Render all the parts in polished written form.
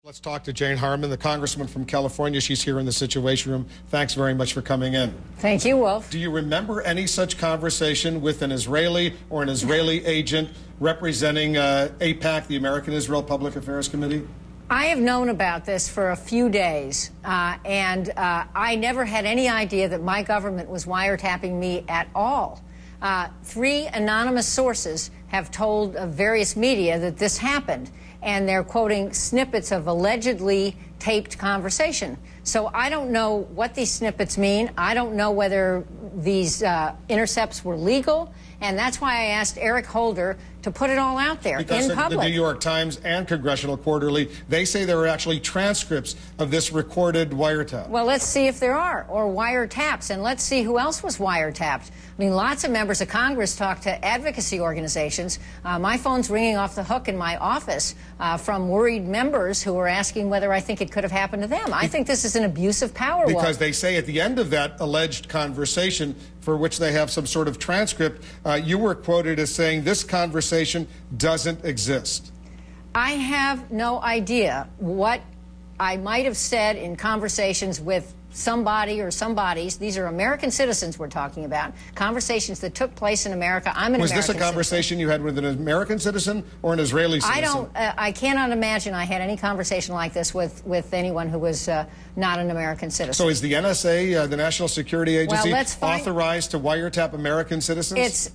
Let's talk to Jane Harman, the congresswoman from California. She's here in the Situation Room. Thanks very much for coming in. Thank you, Wolf. Do you remember any such conversation with an Israeli or an Israeli agent representing AIPAC, the American Israel Public Affairs Committee? I have known about this for a few days, and I never had any idea that my government was wiretapping me at all. 3 anonymous sources have told various media that this happened, and they're quoting snippets of allegedly taped conversation. So I don't know what these snippets mean. I don't know whether these intercepts were legal, and that's why I asked Eric Holder to put it all out there because in public. The New York Times and Congressional Quarterly, they say there were actually transcripts of this recorded wiretap. Well, let's see if there are, or wiretaps, and let's see who else was wiretapped. I mean, lots of members of Congress talk to advocacy organizations. My phone's ringing off the hook in my office from worried members who are asking whether I think it could have happened to them. I think this is an abuse of power. Because they say at the end of that alleged conversation, for which they have some sort of transcript, you were quoted as saying this conversation doesn't exist. I have no idea what I might have said in conversations with somebody or somebodies. These are American citizens we're talking about, conversations that took place in America. I'm an American citizen. Was this a conversation you had with an American citizen or an Israeli citizen? I cannot imagine I had any conversation like this with anyone who was not an American citizen. So is the NSA, the National Security Agency, authorized to wiretap American citizens? It's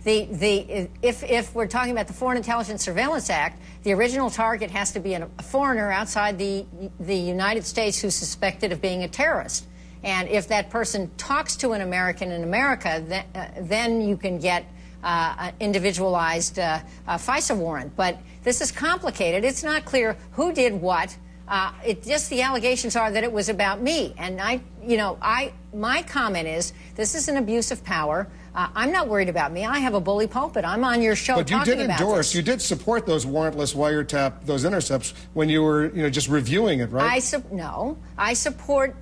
if we're talking about the Foreign Intelligence Surveillance Act, the original target has to be a foreigner outside the United States who's suspected of being a terrorist. And if that person talks to an American in America, then you can get an individualized FISA warrant. But this is complicated. It's not clear who did what. The allegations are that it was about me. And my comment is, this is an abuse of power. I'm not worried about me. I have a bully pulpit. I'm on your show talking about this. But you did endorse, you did support those warrantless wiretap, those intercepts when you were, just reviewing it, right? No, I support,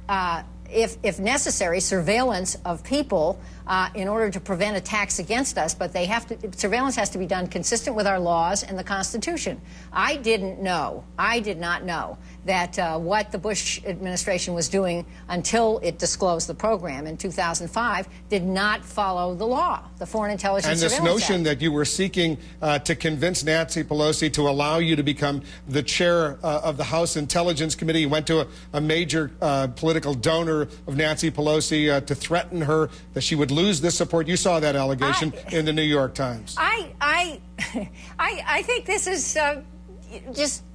if necessary, surveillance of people in order to prevent attacks against us. But surveillance has to be done consistent with our laws and the Constitution. I did not know that what the Bush administration was doing until it disclosed the program in 2005 did not follow the law, the Foreign Intelligence Surveillance Act. And this notion that you were seeking to convince Nancy Pelosi to allow you to become the chair of the House Intelligence Committee. You went to a major political donor of Nancy Pelosi to threaten her that she would lose this support. You saw that allegation in the New York Times. I think this is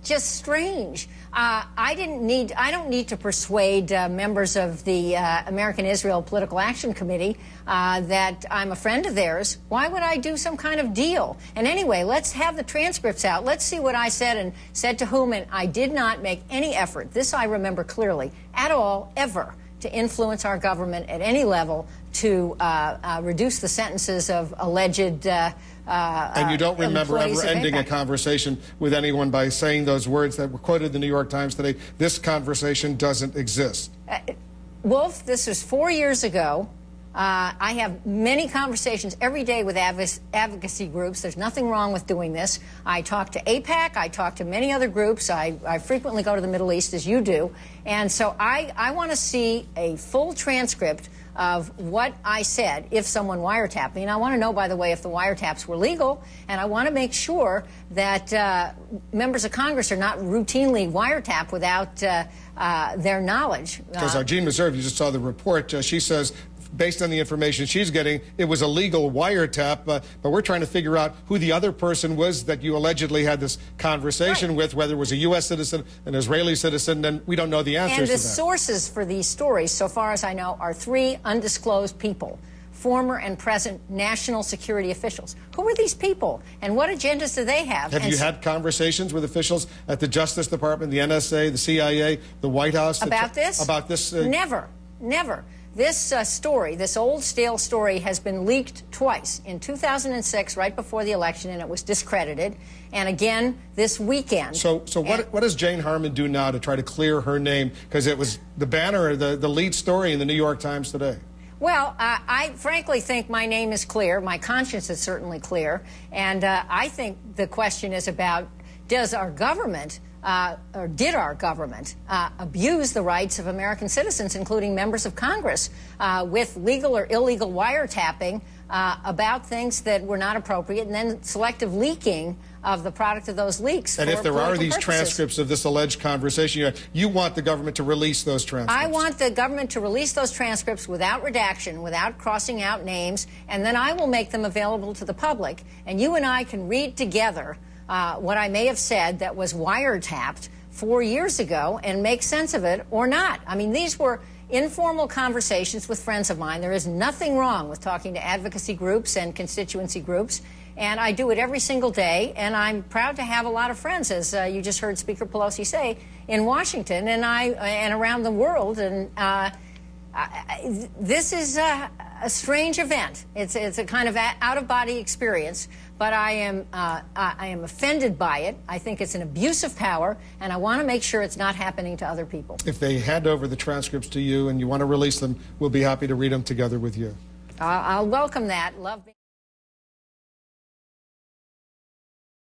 just strange. I don't need to persuade members of the American Israel Political Action Committee that I'm a friend of theirs. Why would I do some kind of deal? And anyway, let's have the transcripts out. Let's see what I said and said to whom. And I did not make any effort, this I remember clearly, at all, ever, to influence our government at any level to reduce the sentences of alleged and you don't remember ever ending a conversation with anyone by saying those words that were quoted in the New York Times today, this conversation doesn't exist? Wolf, this was 4 years ago. I have many conversations every day with advocacy groups. There's nothing wrong with doing this. I talk to AIPAC. I talk to many other groups. I frequently go to the Middle East, as you do. And so I want to see a full transcript of what I said if someone wiretapped me. And I want to know, by the way, if the wiretaps were legal. And I want to make sure that members of Congress are not routinely wiretapped without their knowledge. Because Jean Meserve, you just saw the report, she says, based on the information she's getting, it was a legal wiretap, but we're trying to figure out who the other person was that you allegedly had this conversation with, whether it was a U.S. citizen, an Israeli citizen, and we don't know the answers to that. And the sources for these stories, so far as I know, are 3 undisclosed people, former and present national security officials. Who are these people, and what agendas do they have? Have you had conversations with officials at the Justice Department, the NSA, the CIA, the White House? About this? About this? Never. This story, this old stale story, has been leaked twice. In 2006, right before the election, and it was discredited. And again, this weekend. So what does Jane Harman do now to try to clear her name? Because it was the banner, the lead story in the New York Times today. Well, I frankly think my name is clear. My conscience is certainly clear. And I think the question is about, does our government or did our government abuse the rights of American citizens, including members of Congress, with legal or illegal wiretapping about things that were not appropriate, and then selective leaking of the product of those leaks. And if there are these purposes. transcripts of this alleged conversation, you want the government to release those transcripts? I want the government to release those transcripts without redaction, without crossing out names, and then I will make them available to the public. And you and I can read together what I may have said that was wiretapped 4 years ago and make sense of it or not. I mean, these were informal conversations with friends of mine. There is nothing wrong with talking to advocacy groups and constituency groups, and I do it every single day, and I'm proud to have a lot of friends, as you just heard Speaker Pelosi say, in Washington and around the world. And this is a strange event. It's a kind of out-of-body experience, but I am offended by it. I think it's an abuse of power, and I want to make sure it's not happening to other people. If they hand over the transcripts to you and you want to release them, we'll be happy to read them together with you. I'll welcome that. Love.